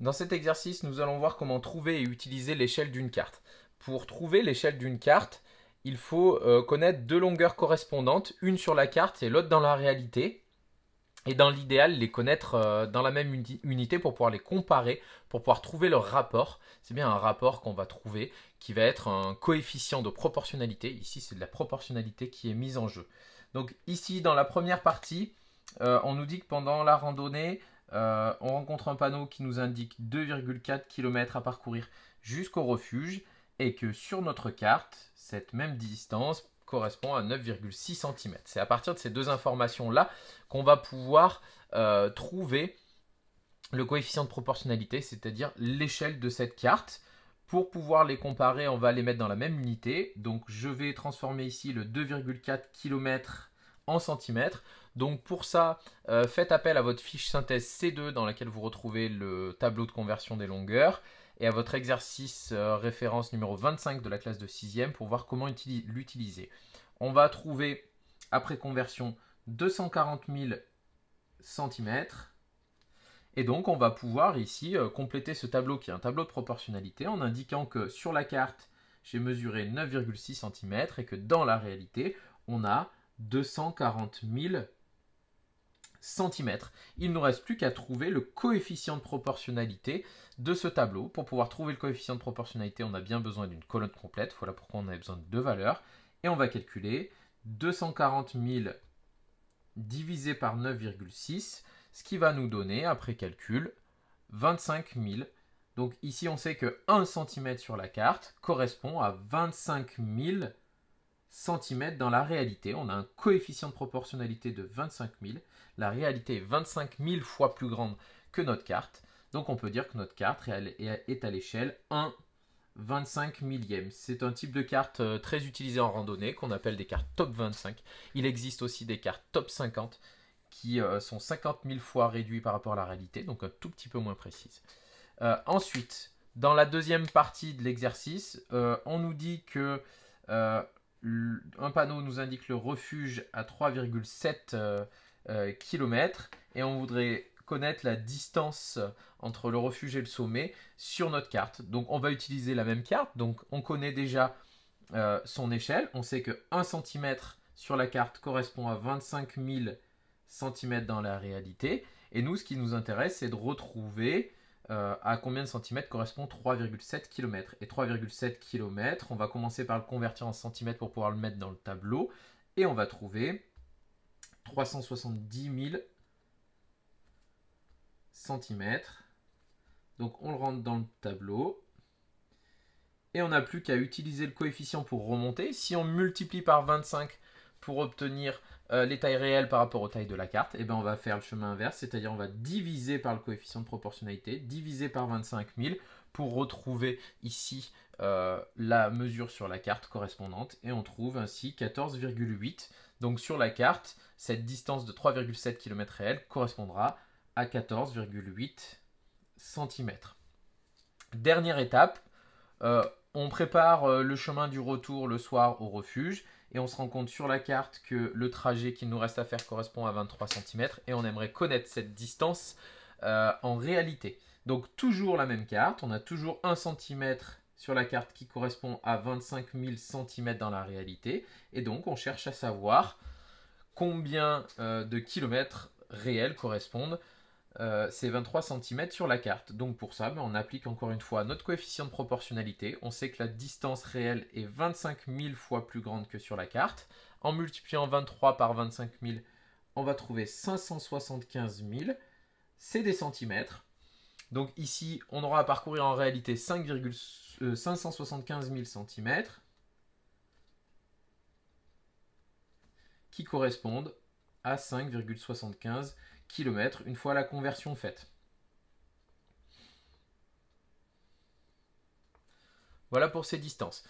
Dans cet exercice, nous allons voir comment trouver et utiliser l'échelle d'une carte. Pour trouver l'échelle d'une carte, il faut connaître deux longueurs correspondantes, une sur la carte et l'autre dans la réalité. Et dans l'idéal, les connaître dans la même unité pour pouvoir les comparer, pour pouvoir trouver leur rapport. C'est bien un rapport qu'on va trouver qui va être un coefficient de proportionnalité. Ici, c'est de la proportionnalité qui est mise en jeu. Donc ici, dans la première partie, on nous dit que pendant la randonnée, on rencontre un panneau qui nous indique 2,4 km à parcourir jusqu'au refuge et que sur notre carte, cette même distance correspond à 9,6 cm. C'est à partir de ces deux informations-là qu'on va pouvoir trouver le coefficient de proportionnalité, c'est-à-dire l'échelle de cette carte. Pour pouvoir les comparer, on va les mettre dans la même unité. Donc je vais transformer ici le 2,4 km en centimètres. Donc pour ça, faites appel à votre fiche synthèse C2 dans laquelle vous retrouvez le tableau de conversion des longueurs et à votre exercice référence numéro 25 de la classe de 6e pour voir comment l'utiliser. On va trouver, après conversion, 240 000 cm. Et donc on va pouvoir ici compléter ce tableau qui est un tableau de proportionnalité en indiquant que sur la carte, j'ai mesuré 9,6 cm et que dans la réalité, on a 240 000 cm. Il ne nous reste plus qu'à trouver le coefficient de proportionnalité de ce tableau. Pour pouvoir trouver le coefficient de proportionnalité, on a bien besoin d'une colonne complète. Voilà pourquoi on a besoin de deux valeurs. Et on va calculer 240 000 divisé par 9,6, ce qui va nous donner, après calcul, 25 000. Donc ici, on sait que 1 cm sur la carte correspond à 25 000 cm dans la réalité. On a un coefficient de proportionnalité de 25 000. La réalité est 25 000 fois plus grande que notre carte. Donc on peut dire que notre carte est à l'échelle 1/25 millième. C'est un type de carte très utilisé en randonnée qu'on appelle des cartes top 25. Il existe aussi des cartes top 50 qui sont 50 000 fois réduites par rapport à la réalité, donc un tout petit peu moins précises. Ensuite, dans la deuxième partie de l'exercice, on nous dit que un panneau nous indique le refuge à 3,7 km et on voudrait connaître la distance entre le refuge et le sommet sur notre carte. Donc on va utiliser la même carte, donc on connaît déjà son échelle, on sait que 1 cm sur la carte correspond à 25 000 cm dans la réalité, et nous ce qui nous intéresse c'est de retrouver à combien de centimètres correspond 3,7 km. Et 3,7 km, on va commencer par le convertir en centimètres pour pouvoir le mettre dans le tableau, et on va trouver 370 000 centimètres. Donc on le rentre dans le tableau. Et on n'a plus qu'à utiliser le coefficient pour remonter. Si on multiplie par 25 pour obtenir les tailles réelles par rapport aux tailles de la carte, et bien on va faire le chemin inverse, c'est-à-dire on va diviser par le coefficient de proportionnalité, diviser par 25 000 pour retrouver ici la mesure sur la carte correspondante. Et on trouve ainsi 14,8. Donc sur la carte, cette distance de 3,7 km réel correspondra à 14,8 cm. Dernière étape, on prépare le chemin du retour le soir au refuge et on se rend compte sur la carte que le trajet qu'il nous reste à faire correspond à 23 cm et on aimerait connaître cette distance en réalité. Donc toujours la même carte, on a toujours 1 cm sur la carte qui correspond à 25 000 cm dans la réalité et donc on cherche à savoir combien de kilomètres réels correspondent ces 23 cm sur la carte. Donc pour ça, on applique encore une fois notre coefficient de proportionnalité. On sait que la distance réelle est 25 000 fois plus grande que sur la carte. En multipliant 23 par 25 000, on va trouver 575 000. C'est des centimètres. Donc ici, on aura à parcourir en réalité 575 000 centimètres qui correspondent à 5,75 km une fois la conversion faite. Voilà pour ces distances.